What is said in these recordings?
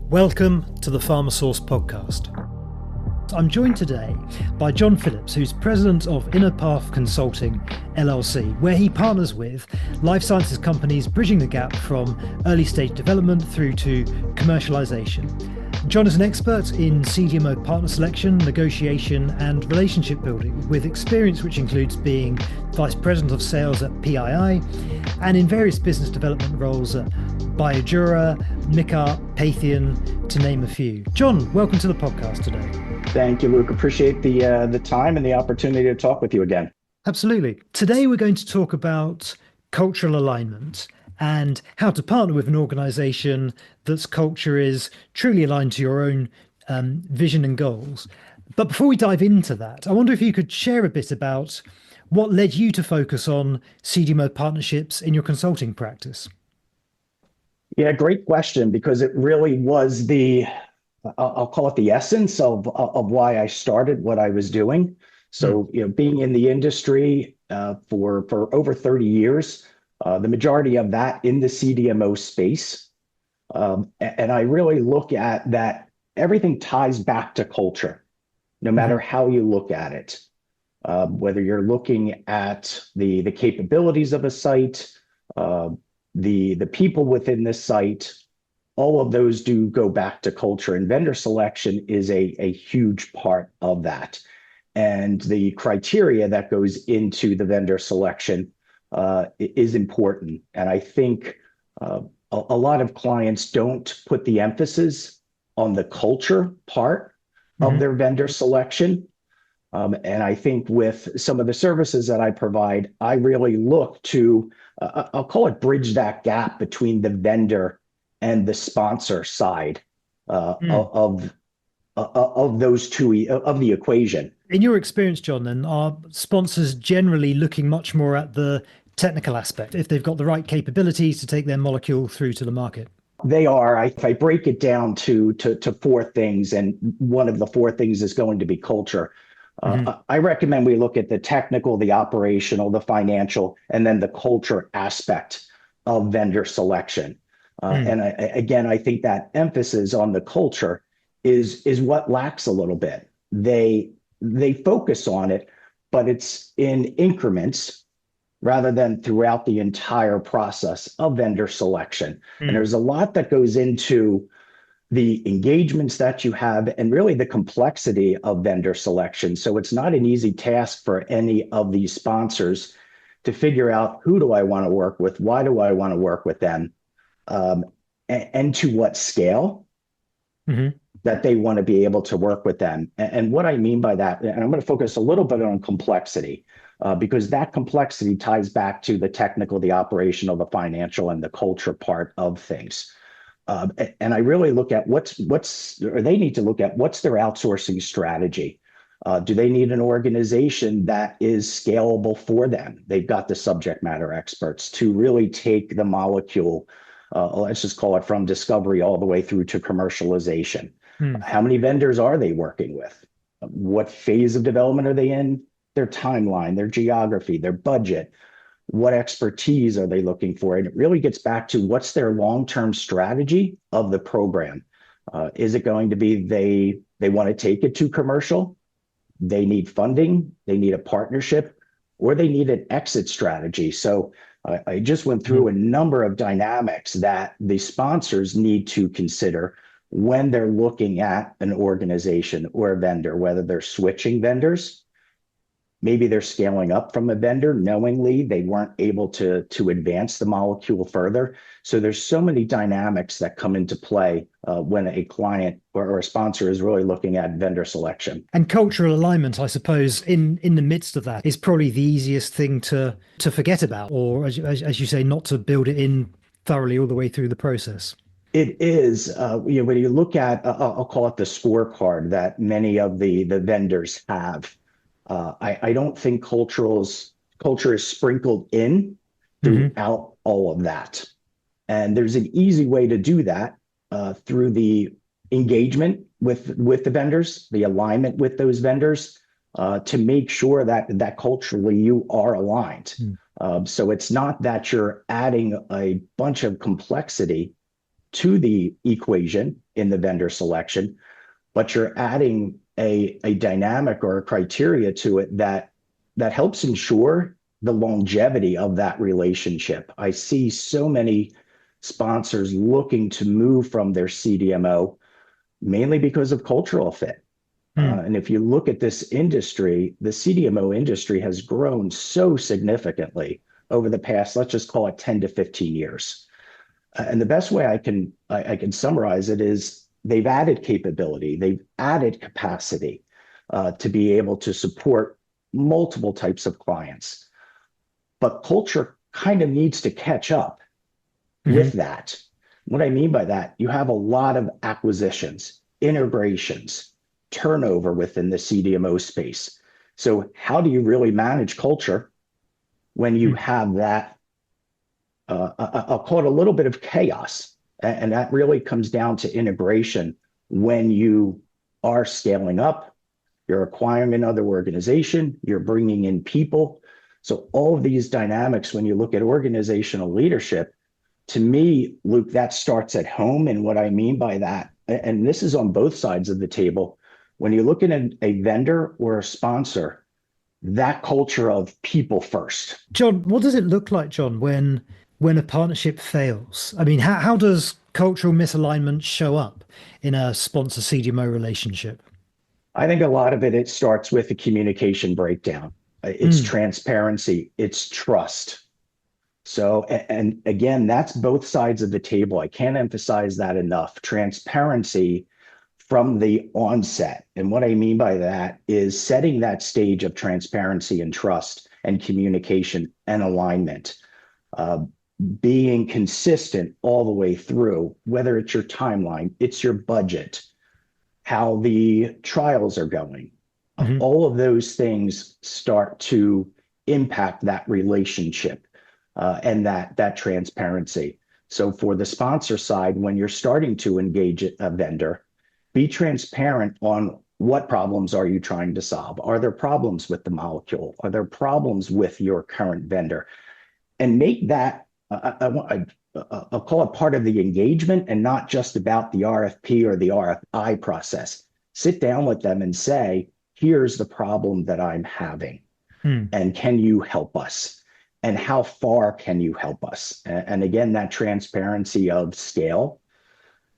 Welcome to the PharmaSource podcast. I'm joined today by John Phillips, who's president of Innopath Consulting, LLC, where he partners with life sciences companies bridging the gap from early stage development through to commercialization. John is an expert in CDMO partner selection, negotiation, and relationship building, with experience which includes being vice president of sales at PII and in various business development roles at BioDuro, Mikart, Patheon, to name a few. John, welcome to the podcast today. Thank you, Luke. Appreciate the time and the opportunity to talk with you again. Absolutely. Today we're going to talk about cultural alignment and how to partner with an organization that's culture is truly aligned to your own vision and goals. But before we dive into that, I wonder if you could share a bit about what led you to focus on CDMO partnerships in your consulting practice. Yeah, great question, because it really was I'll call it the essence of why I started what I was doing. So, being in the industry for over 30 years, the majority of that in the CDMO space. And I really look at that everything ties back to culture, no matter how you look at it. Whether you're looking at the capabilities of a site, the people within this site, all of those do go back to culture, and vendor selection is a huge part of that. And the criteria that goes into the vendor selection is important. And I think a lot of clients don't put the emphasis on the culture part of their vendor selection. And I think with some of the services that I provide, I really look to, I'll call it bridge that gap between the vendor and the sponsor side of those two, of the equation. In your experience, John, then, are sponsors generally looking much more at the technical aspect, if they've got the right capabilities to take their molecule through to the market? They are. If I break it down to four things, and one of the four things is going to be culture. I recommend we look at the technical, the operational, the financial, and then the culture aspect of vendor selection. And I think that emphasis on the culture is what lacks a little bit. They focus on it, but it's in increments rather than throughout the entire process of vendor selection. And there's a lot that goes into the engagements that you have and really the complexity of vendor selection. So it's not an easy task for any of these sponsors to figure out, who do I want to work with? Why do I want to work with them? And to what scale that they want to be able to work with them. And what I mean by that, and I'm going to focus a little bit on complexity, because that complexity ties back to the technical, the operational, the financial, and the culture part of things. And I really look at they need to look at what's their outsourcing strategy. Do they need an organization that is scalable for them? They've got the subject matter experts to really take the molecule, let's just call it from discovery all the way through to commercialization. How many vendors are they working with? What phase of development are they in? Their timeline, their geography, their budget. What expertise are they looking for? And it really gets back to what's their long-term strategy of the program. Is it going to be they want to take it to commercial? They need funding, they need a partnership, or they need an exit strategy. So I just went through a number of dynamics that the sponsors need to consider when they're looking at an organization or a vendor, whether they're switching vendors. Maybe they're scaling up from a vendor knowingly they weren't able to advance the molecule further. So there's so many dynamics that come into play when a client or a sponsor is really looking at vendor selection. And cultural alignment, I suppose, in the midst of that is probably the easiest thing to forget about, or as you say, not to build it in thoroughly all the way through the process. It is, when you look at, I'll call it the scorecard that many of the vendors have. I don't think culture is sprinkled in throughout all of that. And there's an easy way to do that through the engagement with the vendors, the alignment with those vendors, to make sure that culturally you are aligned. So it's not that you're adding a bunch of complexity to the equation. in the vendor selection, but you're adding a dynamic or a criteria to it that helps ensure the longevity of that relationship. I see so many sponsors looking to move from their CDMO mainly because of cultural fit. And if you look at this industry, the CDMO industry has grown so significantly over the past, let's just call it 10 to 15 years. And the best way I can summarize it is they've added capability, they've added capacity to be able to support multiple types of clients. But culture kind of needs to catch up with that. What I mean by that, you have a lot of acquisitions, integrations, turnover within the CDMO space. So how do you really manage culture when you have that, I'll call it a little bit of chaos. And that really comes down to integration when you are scaling up, you're acquiring another organization, you're bringing in people. So all of these dynamics, when you look at organizational leadership, to me, Luke, that starts at home. And what I mean by that, and this is on both sides of the table, when you look at a vendor or a sponsor, that culture of people first. John, what does it look like, John, when a partnership fails? I mean, how does cultural misalignment show up in a sponsor CDMO relationship? I think a lot of it starts with a communication breakdown. It's transparency, it's trust. So, and again, that's both sides of the table. I can't emphasize that enough. Transparency from the onset. And what I mean by that is setting that stage of transparency and trust and communication and alignment, being consistent all the way through, whether it's your timeline, it's your budget, how the trials are going. All of those things start to impact that relationship and that transparency. So for the sponsor side, when you're starting to engage a vendor, be transparent on what problems are you trying to solve? Are there problems with the molecule? Are there problems with your current vendor? And make that, I'll call it part of the engagement and not just about the RFP or the RFI process. Sit down with them and say, here's the problem that I'm having. And can you help us? And how far can you help us? And again, that transparency of scale,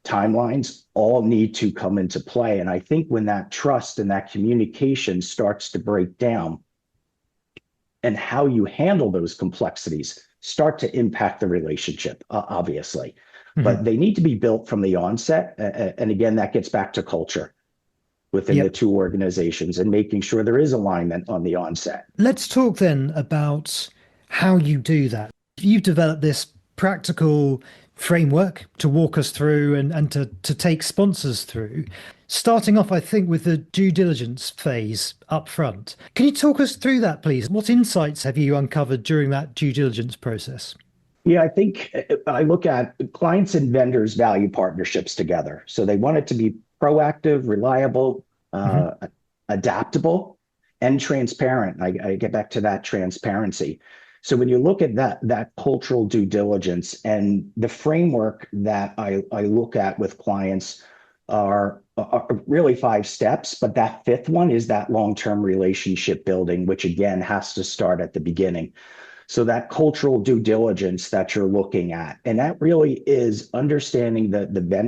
timelines all need to come into play. And I think when that trust and that communication starts to break down and how you handle those complexities start to impact the relationship, obviously. But they need to be built from the onset. And again, that gets back to culture within the two organizations and making sure there is alignment on the onset. Let's talk then about how you do that. You've developed this practical framework to walk us through and to take sponsors through, starting off, I think, with the due diligence phase up front. Can you talk us through that, please? What insights have you uncovered during that due diligence process? Yeah, I think I look at clients and vendors value partnerships together. So they want it to be proactive, reliable, adaptable, and transparent. I get back to that transparency. So when you look at that cultural due diligence and the framework that I look at with clients are really 5 steps, but that 5th one is that long-term relationship building, which again has to start at the beginning. So that cultural due diligence that you're looking at, and that really is understanding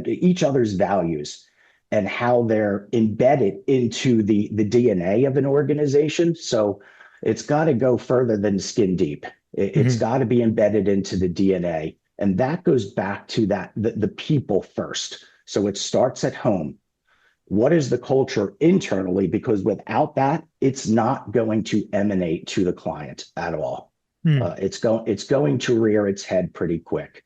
each other's values and how they're embedded into the DNA of an organization. So it's got to go further than skin deep. It's got to be embedded into the DNA. And that goes back to the people first. So it starts at home. What is the culture internally? Because without that, it's not going to emanate to the client at all. It's going to rear its head pretty quick.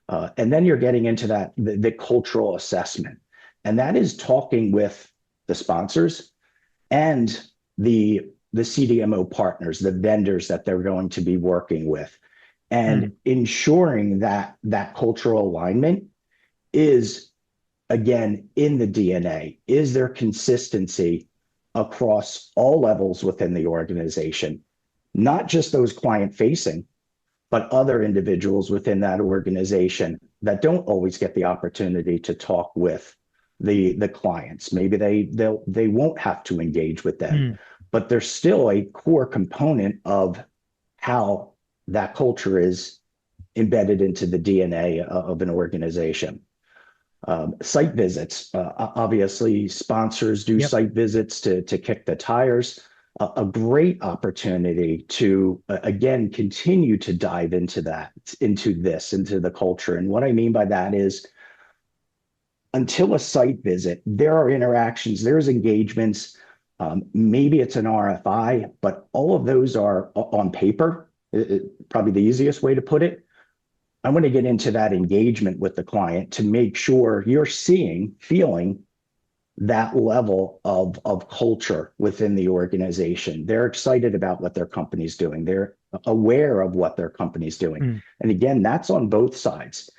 And then you're getting into the cultural assessment. And that is talking with the sponsors and the CDMO partners, the vendors that they're going to be working with, and ensuring that cultural alignment is, again, in the DNA. Is there consistency across all levels within the organization? Not just those client-facing, but other individuals within that organization that don't always get the opportunity to talk with the clients. Maybe they won't have to engage with them, Mm. but there's still a core component of how that culture is embedded into the DNA of an organization. Site visits, obviously sponsors do Yep. site visits to kick the tires. A great opportunity to again continue to dive into into the culture. And what I mean by that is, until a site visit, there are interactions, there's engagements. Maybe it's an RFI, but all of those are on paper, probably the easiest way to put it. I want to get into that engagement with the client to make sure you're feeling that level of culture within the organization. They're excited about what their company's doing. They're aware of what their company's doing. Mm. And again, that's on both sides,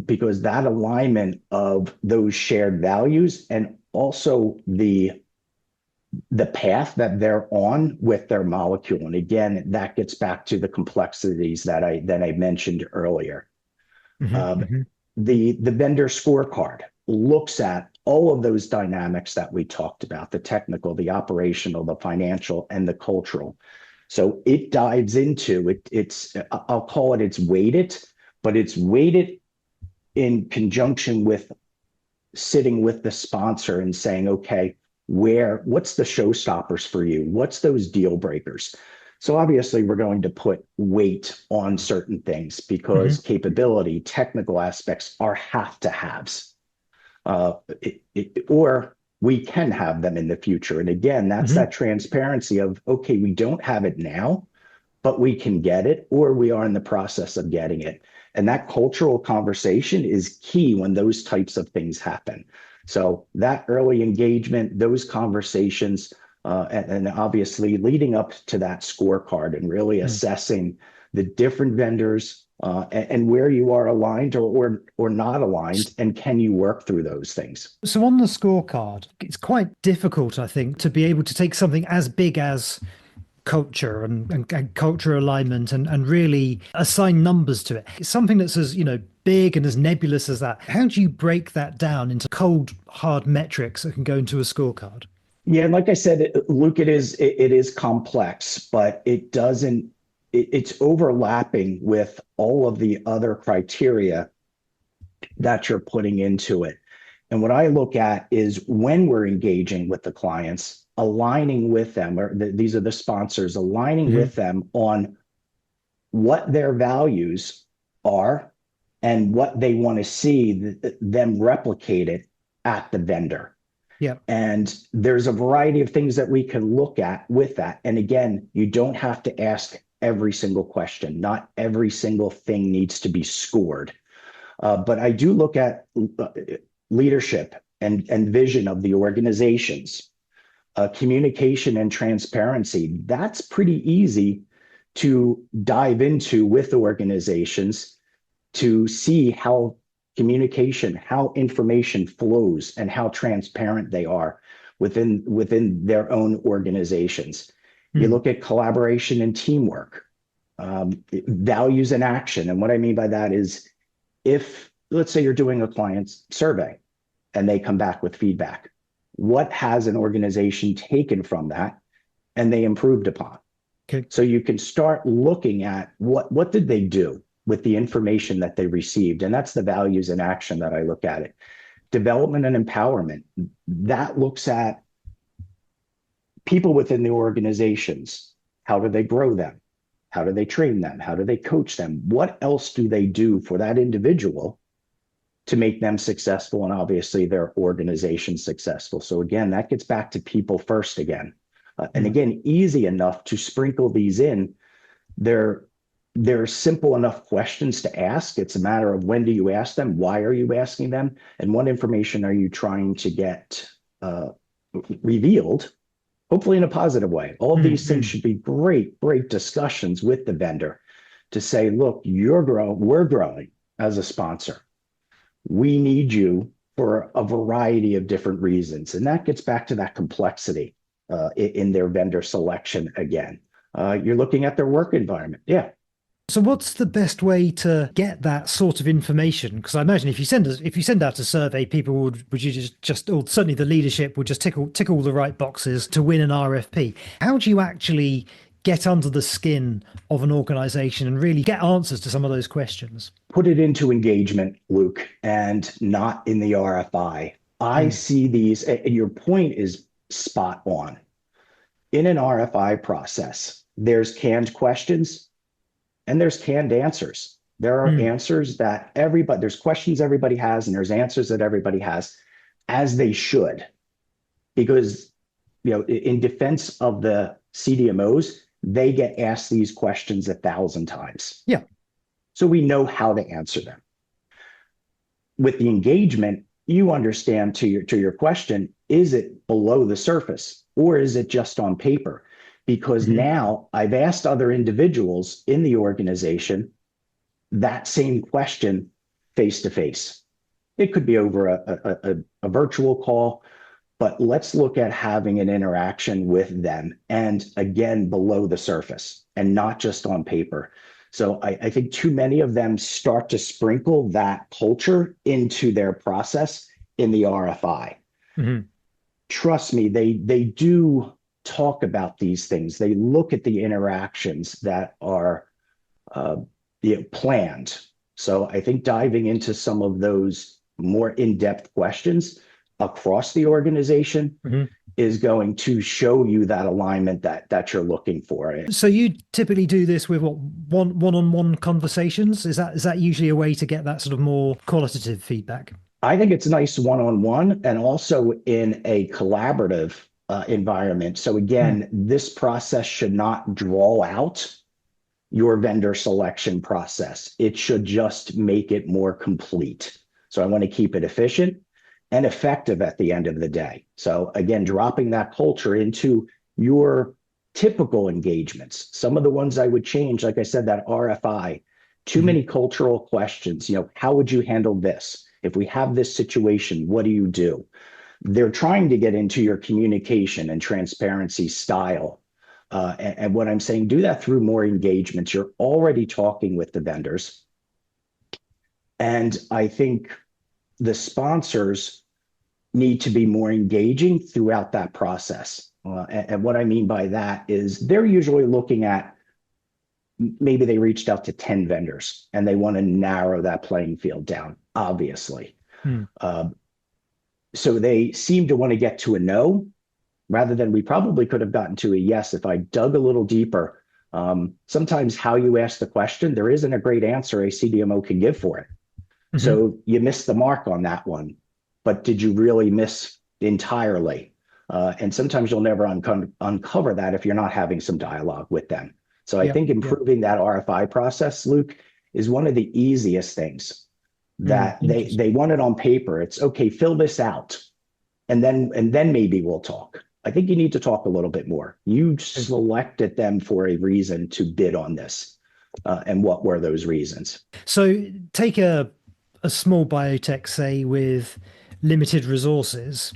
because that alignment of those shared values and also the path that they're on with their molecule. And again, that gets back to the complexities that I mentioned earlier. Mm-hmm. The vendor scorecard looks at all of those dynamics that we talked about: the technical, the operational, the financial, and the cultural. So it dives into it. I'll call it's weighted, but it's weighted in conjunction with sitting with the sponsor and saying, okay, what's the showstoppers for you? What's those deal breakers? So obviously we're going to put weight on certain things because Mm-hmm. capability, technical aspects are have to haves, or we can have them in the future. And again, that's Mm-hmm. that transparency of, okay, we don't have it now, but we can get it, or we are in the process of getting it. And that cultural conversation is key when those types of things happen. So that early engagement, those conversations, and obviously leading up to that scorecard and really assessing the different vendors, and where you are aligned or not aligned, and can you work through those things? So on the scorecard, it's quite difficult, I think, to be able to take something as big as culture and culture alignment and really assign numbers to it. It's something that's as, big and as nebulous as that. How do you break that down into cold, hard metrics that can go into a scorecard? Yeah, and like I said, Luke, it is complex, but it's overlapping with all of the other criteria that you're putting into it. And what I look at is, when we're engaging with the clients, aligning with them, or these are the sponsors, aligning Mm-hmm. with them on what their values are and what they want to see them replicated at the vendor. Yeah. And there's a variety of things that we can look at with that. And again, you don't have to ask every single question. Not every single thing needs to be scored. But I do look at leadership and vision of the organizations, communication and transparency. That's pretty easy to dive into with organizations to see how communication, how information flows, and how transparent they are within their own organizations. You Mm. look at collaboration and teamwork, values and action. And what I mean by that is, if, let's say, you're doing a client's survey and they come back with feedback, what has an organization taken from that and they improved upon? Okay. So you can start looking at what did they do with the information that they received. And that's the values and action that I look at it. Development and empowerment, that looks at people within the organizations. How do they grow them? How do they train them? How do they coach them? What else do they do for that individual to make them successful, and obviously their organization successful? So again, that gets back to people first again. And again, easy enough to sprinkle these in. They're simple enough questions to ask. It's a matter of, when do you ask them? Why are you asking them? And what information are you trying to get revealed, hopefully in a positive way? All of these things should be great discussions with the vendor to say, look, we're growing as a sponsor. We need you for a variety of different reasons. And that gets back to that complexity in their vendor selection again. You're looking at their work environment. Yeah. So what's the best way to get that sort of information? Because I imagine if you send out a survey, people would you just or certainly the leadership would just tick all the right boxes to win an RFP. How do you actually get under the skin of an organization and really get answers to some of those questions? Put it into engagement, Luke, and not in the RFI. I Mm, see these, and your point is spot on. In an RFI process, there's canned questions and there's canned answers. There are mm, answers that there's questions everybody has, and there's answers that everybody has, as they should. Because, in defense of the CDMOs, they get asked these questions 1,000 times. yeah. So we know how to answer them. With the engagement, you understand to your question, is it below the surface or is it just on paper? Because Mhm. now I've asked other individuals in the organization that same question face to face. It could be over a virtual call, but let's look at having an interaction with them and again below the surface and not just on paper. So I think too many of them start to sprinkle that culture into their process in the RFI. Mhm. Trust me, they do talk about these things. They look at the interactions that are uh, planned. So I think diving into some of those more in-depth questions across the organization Mhm. is going to show you that alignment that you're looking for. So you typically do this with what one-on-one conversations? Is that usually a way to get that sort of more qualitative feedback? I think it's nice one-on-one and also in a collaborative environment. So Mm, again, this process should not draw out your vendor selection process. It should just make it more complete. So I want to keep it efficient and effective at the end of the day. So again, dropping that culture into your typical engagements. Some of the ones I would change, like I said, that RFI, too mhm. many cultural questions. How would you handle this? If we have this situation, what do you do? They're trying to get into your communication and transparency style. And what I'm saying, do that through more engagements. You're already talking with the vendors. And I think the sponsors need to be more engaging throughout that process. And what I mean by that is they're usually looking at maybe they reached out to 10 vendors and they want to narrow that playing field down, obviously. Mm. Uh, so they seem to want to get to a no rather than we probably could have gotten to a yes if I dug a little deeper. Sometimes how you ask the question, there isn't a great answer a CDMO can give for it. Mhm. So you missed the mark on that one, but did you really miss entirely? And sometimes you'll never uncover that if you're not having some dialogue with them. So I Yeah, think yeah. improving that RFI process, Luke, is one of the easiest things Mm, that they interesting. want it on paper. It's okay, fill this out, and then maybe we'll talk. I think you need to talk a little bit more. You selected them for a reason to bid on this, and what were those reasons? So take a small biotech, say, with limited resources.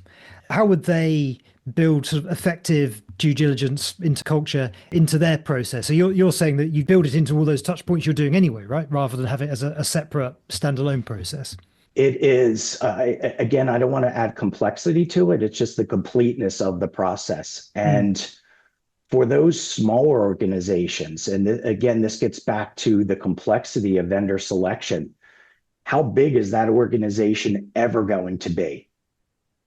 How would they build sort of effective due diligence into culture into their process? So you're saying that you build it into all those touch points you're doing anyway, right? Rather than have it as a separate standalone process. It is, again, I don't want to add complexity to it. It's just the completeness of the process. Mm, And for those smaller organizations, and again, this gets back to the complexity of vendor selection. How big is that organization ever going to be?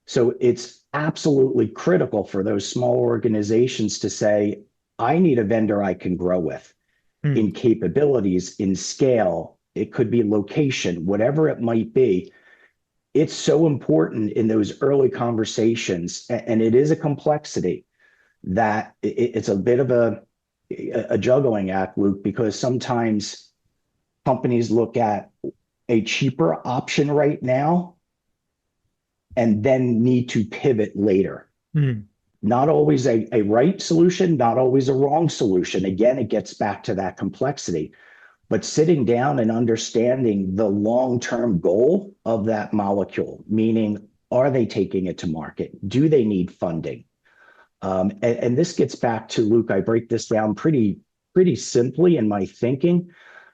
So it's absolutely critical for those small organizations to say, I need a vendor I can grow with mm, in capabilities, in scale. It could be location, whatever it might be. It's so important in those early conversations, and it is a complexity that it's a bit of a juggling act, Luke, because sometimes companies look at a cheaper option right now and then need to pivot later. mm. Not always a right solution, not always a wrong solution. Again, it gets back to that complexity. But sitting down and understanding the long-term goal of that molecule, meaning, are they taking it to market? Do they need funding? And this gets back to, Luke, I break this down pretty simply in my thinking.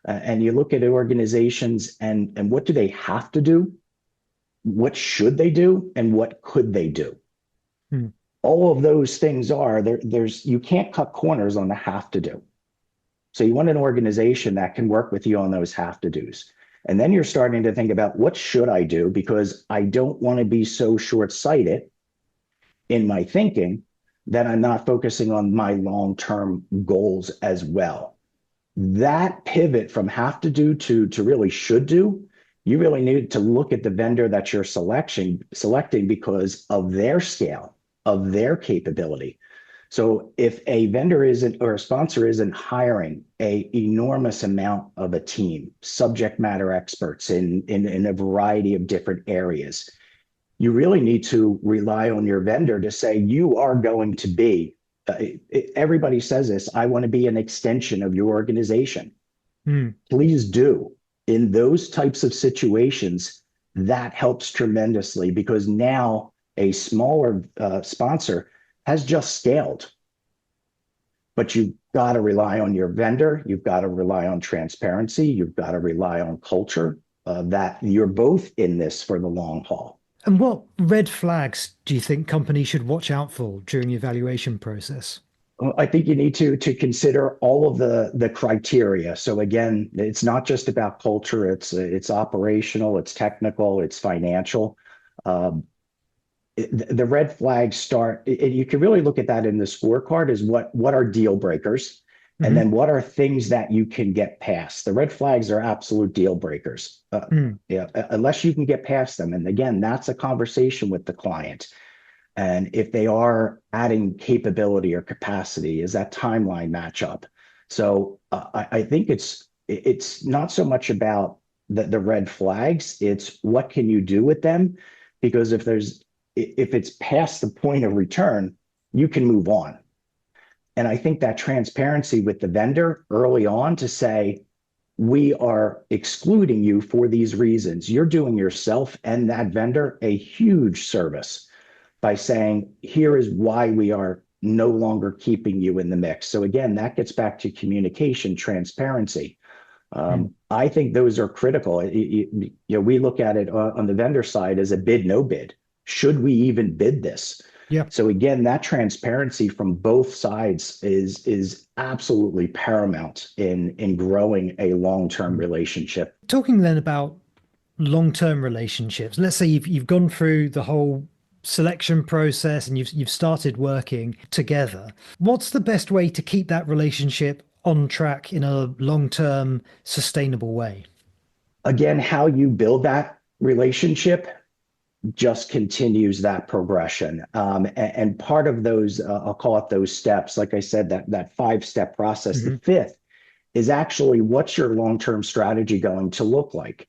And you look at organizations and what do they have to do? What should they do? And what could they do? Hmm. All of those things are there's you can't cut corners on the have to do. So you want an organization that can work with you on those have to do's. And then you're starting to think about what should I do? Because I don't want to be so short-sighted in my thinking that I'm not focusing on my long-term goals as well. That pivot from have to do to really should do, you really need to look at the vendor that you're selecting because of their scale, of their capability. So if a vendor isn't or a sponsor isn't hiring a enormous amount of a team, subject matter experts in a variety of different areas, you really need to rely on your vendor to say you are going to be. Everybody says this. I want to be an extension of your organization. Please do. In those types of situations, that helps tremendously because now a smaller sponsor has just scaled. But you've got to rely on your vendor. You've got to rely on transparency. You've got to rely on culture, that you're both in this for the long haul. And what red flags do you think companies should watch out for during the evaluation process? I think you need to consider all of the criteria. So again, it's not just about culture. It's operational, it's technical, it's financial. The red flags start. You can really look at that in the scorecard is what are deal breakers, and then what are things that you can get past. The red flags are absolute deal breakers. Yeah, unless you can get past them. And again, that's a conversation with the client. And if they are adding capability or capacity, is that timeline match up? So I think it's not so much about the red flags, it's what can you do with them? Because if it's past the point of return, you can move on. And I think that transparency with the vendor early on to say, we are excluding you for these reasons. You're doing yourself and that vendor a huge service by saying, here is why we are no longer keeping you in the mix. So again, that gets back to communication, transparency. I think those are critical. We look at it on the vendor side as a bid, no bid. Should we even bid this? Yeah. So again, that transparency from both sides is absolutely paramount in growing a long-term relationship. Talking then about long-term relationships, let's say you've gone through the whole selection process and you've started working together. What's the best way to keep that relationship on track in a long-term, sustainable way? Again, how you build that relationship just continues that progression. And part of those, I'll call it those steps, like I said, that 5-step process, the fifth is actually what's your long-term strategy going to look like?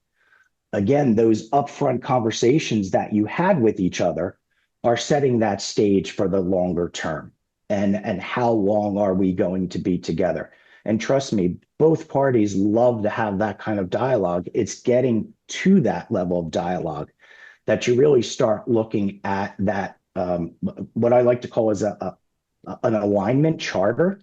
Again, those upfront conversations that you had with each other are setting that stage for the longer term. And how long are we going to be together? And trust me, both parties love to have that kind of dialogue. It's getting to that level of dialogue that you really start looking at that, what I like to call as an alignment charter.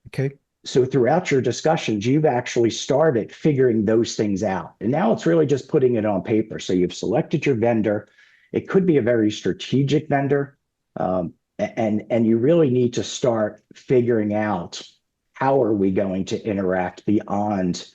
Okay. So throughout your discussions, you've actually started figuring those things out. And now it's really just putting it on paper. So you've selected your vendor. It could be a very strategic vendor. And you really need to start figuring out how are we going to interact beyond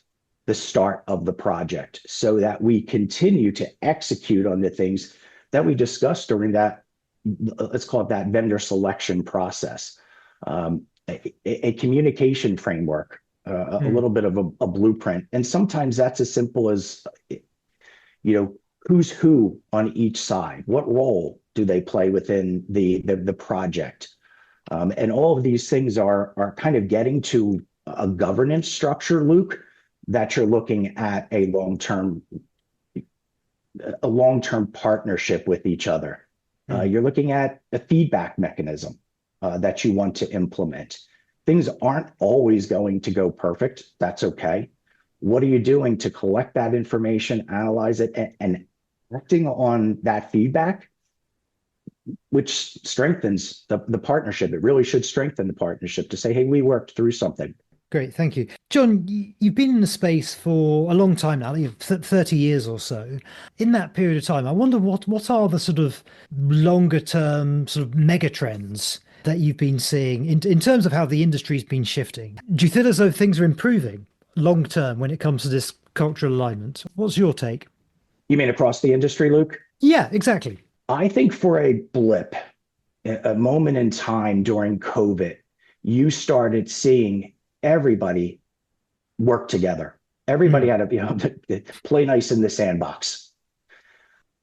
the start of the project so that we continue to execute on the things that we discussed during that, let's call it that vendor selection process. A communication framework, a little bit of a blueprint. And sometimes that's as simple as, who's who on each side? What role do they play within the project? And all of these things are kind of getting to a governance structure, Luke, that you're looking at a long-term partnership with each other. You're looking at a feedback mechanism that you want to implement. Things aren't always going to go perfect. That's okay. What are you doing to collect that information, analyze it, and acting on that feedback, which strengthens the partnership? It really should strengthen the partnership to say, hey, we worked through something. Great, thank you. John, you've been in the space for a long time now, 30 years or so. In that period of time, I wonder what are the sort of longer term sort of mega trends that you've been seeing in terms of how the industry's been shifting? Do you feel as though things are improving long term when it comes to this cultural alignment? What's your take? You mean across the industry, Luke? Yeah, exactly. I think for a blip, a moment in time during COVID, you started seeing everybody work together. Everybody Mm, had to, play nice in the sandbox.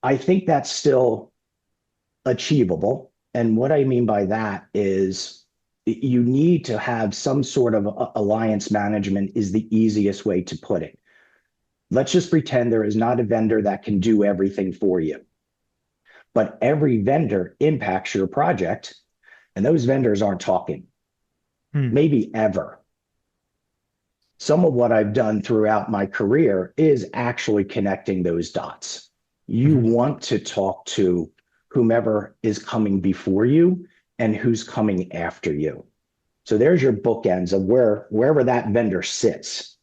I think that's still achievable. And what I mean by that is you need to have some sort of alliance management is the easiest way to put it. Let's just pretend there is not a vendor that can do everything for you, but every vendor impacts your project, and those vendors aren't talking, mm, maybe ever. Some of what I've done throughout my career is actually connecting those dots. You mhm, want to talk to whomever is coming before you and who's coming after you. So there's your bookends of wherever that vendor sits.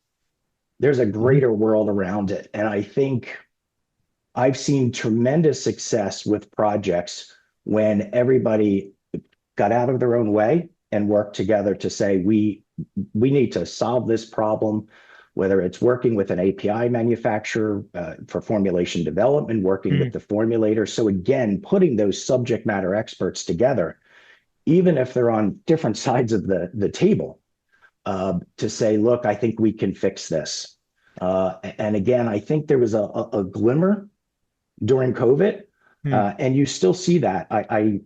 There's a mhm, greater world around it. And I think I've seen tremendous success with projects when everybody got out of their own way and worked together to say we need to solve this problem, whether it's working with an API manufacturer for formulation development, working with mm, the formulator. So again, putting those subject matter experts together, even if they're on different sides of the table, to say, look, I think we can fix this. And again, I think there was a glimmer during COVID, mm. and you still see that. I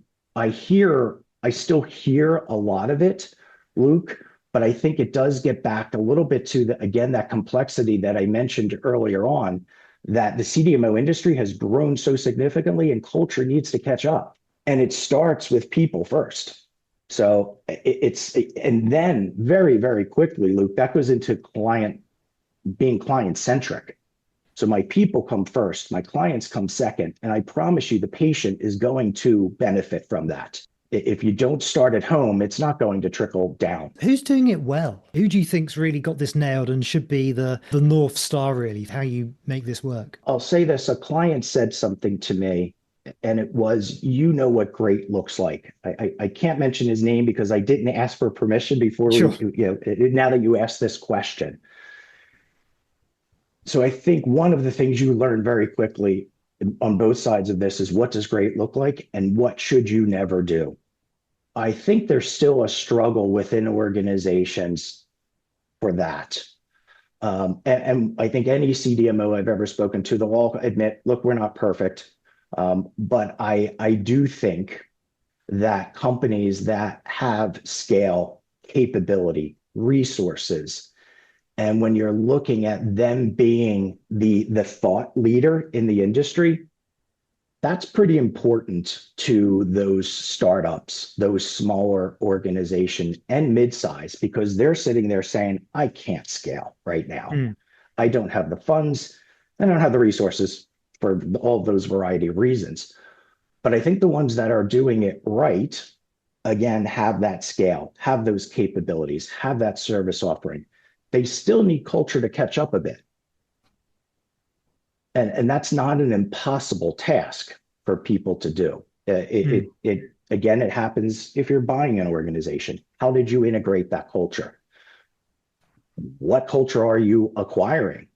still hear a lot of it, Luke, but I think it does get back a little bit to again, that complexity that I mentioned earlier on, that the CDMO industry has grown so significantly and culture needs to catch up. And it starts with people first. So and then very, very quickly, Luke, that goes into being client centric. So my people come first, my clients come second, and I promise you the patient is going to benefit from that. If you don't start at home, it's not going to trickle down. Who's doing it well? Who do you think's really got this nailed and should be the North Star, really, how you make this work? I'll say this, a client said something to me, and it was, you know what great looks like. I can't mention his name because I didn't ask for permission before Sure. now that you asked this question. So I think one of the things you learn very quickly on both sides of this is what does great look like and what should you never do. I think there's still a struggle within organizations for that. And I think any CDMO I've ever spoken to, they'll all admit, look, we're not perfect. But I do think that companies that have scale, capability, resources, and when you're looking at them being the thought leader in the industry, that's pretty important to those startups, those smaller organizations and mid-size, because they're sitting there saying, I can't scale right now. Mm, I don't have the funds. I don't have the resources for all those variety of reasons. But I think the ones that are doing it right, again, have that scale, have those capabilities, have that service offering. They still need culture to catch up a bit. And that's not an impossible task for people to do. mm, Again, it happens if you're buying an organization. How did you integrate that culture? What culture are you acquiring?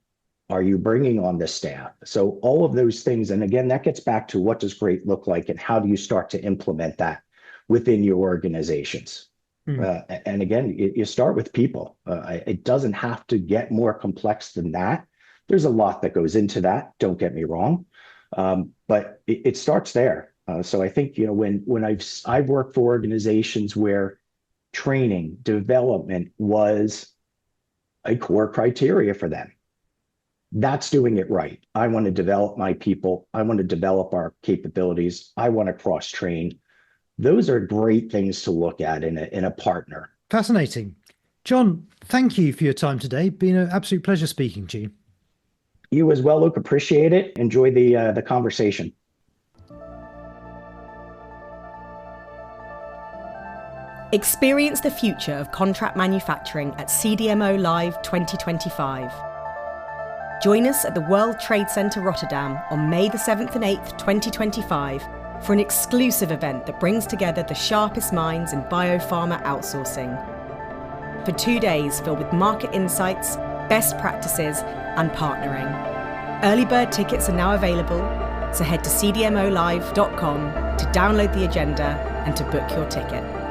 Are you bringing on the staff? So all of those things, and again, that gets back to what does great look like and how do you start to implement that within your organizations? mm. And again, you start with people. It doesn't have to get more complex than that. There's a lot that goes into that. Don't get me wrong, but it starts there. So I think when I've worked for organizations where training development was a core criteria for them. That's doing it right. I want to develop my people. I want to develop our capabilities. I want to cross train. Those are great things to look at in a partner. Fascinating. John, thank you for your time today. Been an absolute pleasure speaking to you. You as well, Luke. Appreciate it. Enjoy the conversation. Experience the future of contract manufacturing at CDMO Live 2025. Join us at the World Trade Centre Rotterdam on May the 7th and 8th, 2025 for an exclusive event that brings together the sharpest minds in biopharma outsourcing. For 2 days filled with market insights, best practices and partnering. Early bird tickets are now available, so head to cdmolive.com to download the agenda and to book your ticket.